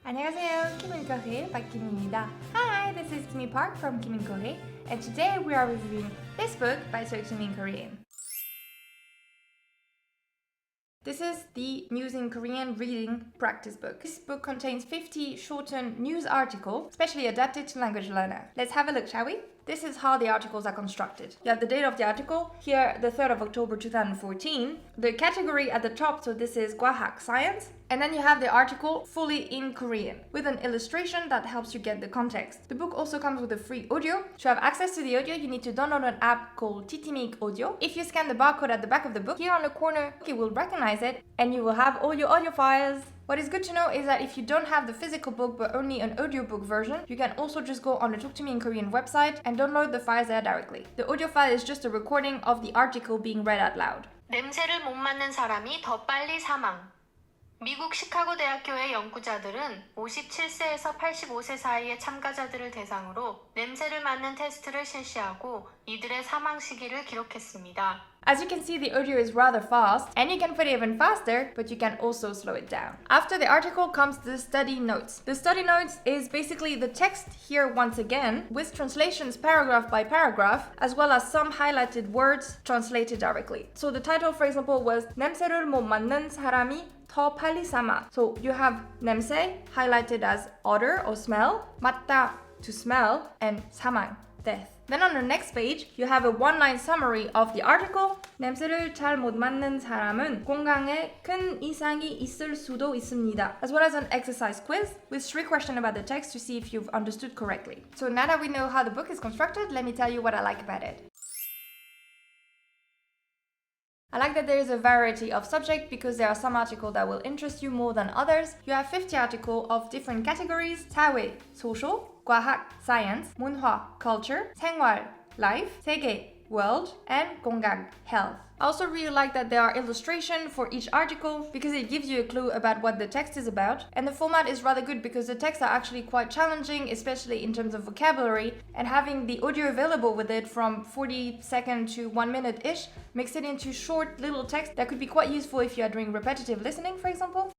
안녕하세요, 키민코리의 박킴입니다. Hi, this is Kimi Park from Kiminkorean, and today we are reviewing this book by talktomeinkorean. This is the News in Korean reading practice book. This book contains 50 shortened news articles, specially adapted to language learner. Let's have a look, shall we? This is how the articles are constructed. You have the date of the article, here the 3rd of October 2014, the category at the top, so this is 과학, science, and then you have the article fully in Korean, with an illustration that helps you get the context. The book also comes with a free audio. To have access to the audio, you need to download an app called ttmik audio. If you scan the barcode at the back of the book, here on the corner, it will recognize it, and you will have all your audio files. What is good to know is that if you don't have the physical book but only an audiobook version, you can also just go on the Talk to Me in Korean website and download the files there directly. The audio file is just a recording of the article being read out loud. 냄새를 못 맡는 사람이 더 빨리 사망. 미국 시카고 대학교의 연구자들은 57세에서 85세 사이의 참가자들을 대상으로 냄새를 맡는 테스트를 실시하고 이들의 사망 시기를 기록했습니다. As you can see, the audio is rather fast, and you can put it even faster, but you can also slow it down. After the article comes the study notes. The study notes is basically the text here once again, with translations paragraph by paragraph, as well as some highlighted words translated directly. So the title, for example, was 냄새를 못 맡는 사람이 더 빨리 사망. So you have 냄새 highlighted as odor or smell, 맡다 to smell, and 사망, death. Then on the next page, you have a one-line summary of the article. 냄새를 잘 못 맡는 사람은 건강에 큰 이상이 있을 수도 있습니다. As well as an exercise quiz with 3 questions about the text to see if you've understood correctly. So now that we know how the book is constructed, let me tell you what I like about it. I like that there is a variety of subject because there are some articles that will interest you more than others. You have 50 articles of different categories: 사회, social, 과학, science, 문화, culture, 생활, life, 세계, world, and 건강, health. I also really like that there are illustrations for each article because it gives you a clue about what the text is about. And the format is rather good because the texts are actually quite challenging, especially in terms of vocabulary, and having the audio available with it from 40 seconds to 1 minute-ish makes it into short little text that could be quite useful if you are doing repetitive listening, for example.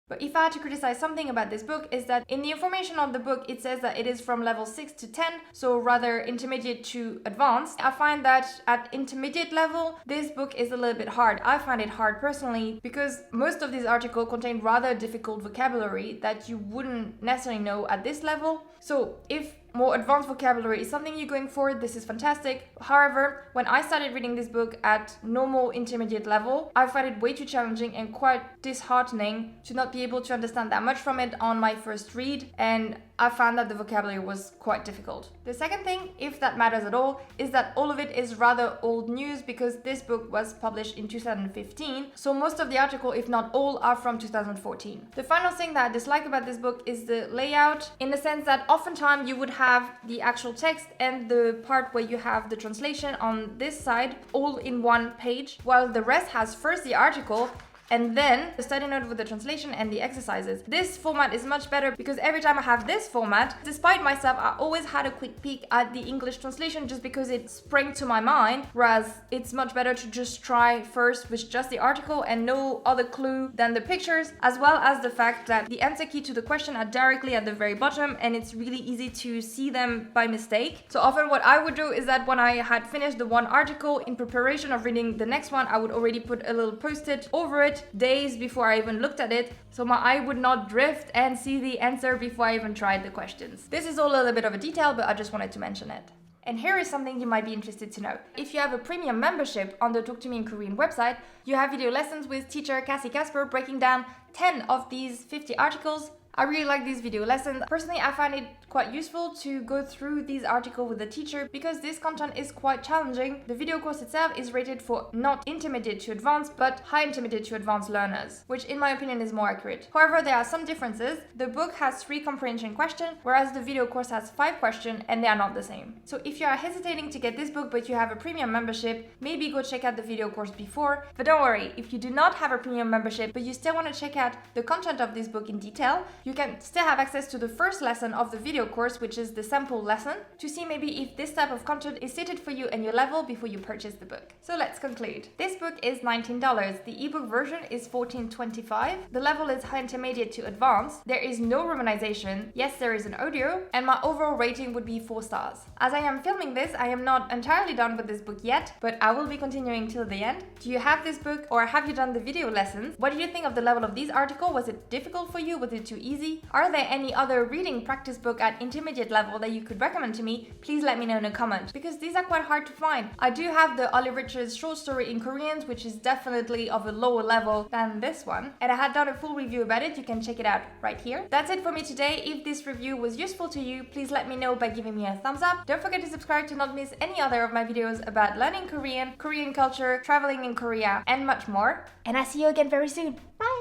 But if I had to criticize something about this book is that in the information of the book it says that it is from level 6 to 10, so rather intermediate to advanced. I find that at intermediate level this book is a little bit hard. I find it hard personally because most of these articles contain rather difficult vocabulary that you wouldn't necessarily know at this level. So if more advanced vocabulary is something you're going for, this is fantastic. However, when I started reading this book at normal intermediate level, I find it way too challenging and quite disheartening to not be able to understand that much from it on my first read, and I found that the vocabulary was quite difficult. The second thing, if that matters at all, is that all of it is rather old news because this book was published in 2015, so most of the article, if not all, are from 2014. The final thing that I dislike about this book is the layout, in the sense that oftentimes you would have the actual text and the part where you have the translation on this side all in one page, while the rest has first the article and then the study note with the translation and the exercises. This format is much better because every time I have this format, despite myself, I always had a quick peek at the English translation just because it sprang to my mind, whereas it's much better to just try first with just the article and no other clue than the pictures, as well as the fact that the answer key to the question are directly at the very bottom and it's really easy to see them by mistake. So often what I would do is that when I had finished the one article, in preparation of reading the next one, I would already put a little post-it over it days before I even looked at it, so my eye would not drift and see the answer before I even tried the questions. This is all a little bit of a detail, but I just wanted to mention it. And here is something you might be interested to know. If you have a premium membership on the Talk to Me in Korean website, you have video lessons with teacher Cassie Casper breaking down 10 of these 50 articles. I really like these video lessons. Personally, I find it quite useful to go through these articles with the teacher because this content is quite challenging. The video course itself is rated for not intermediate to advanced, but high intermediate to advanced learners, which in my opinion is more accurate. However, there are some differences. The book has 3 comprehension questions, whereas the video course has 5 questions, and they are not the same. So if you are hesitating to get this book but you have a premium membership, maybe go check out the video course before. But don't worry, if you do not have a premium membership but you still want to check out the content of this book in detail, you can still have access to the first lesson of the video course, which is the sample lesson, to see maybe if this type of content is suited for you and your level before you purchase the book. So let's conclude. This book is $19. The ebook version is $14.25. The level is high intermediate to advanced. There is no romanization. Yes, there is an audio, and my overall rating would be 4 stars. As I am filming this, I am not entirely done with this book yet, but I will be continuing till the end. Do you have this book, or have you done the video lessons? What do you think of the level of this article? Was it difficult for you? Was it too easy? Are there any other reading practice book at intermediate level that you could recommend to me? Please let me know in a comment, because these are quite hard to find. I do have the Ollie Richards short story in Korean, which is definitely of a lower level than this one, and I had done a full review about it. You can check it out right here. That's it for me today. If this review was useful to you, please let me know by giving me a thumbs up. Don't forget to subscribe to not miss any other of my videos about learning Korean, Korean culture, traveling in Korea, and much more. And I see you again very soon. Bye!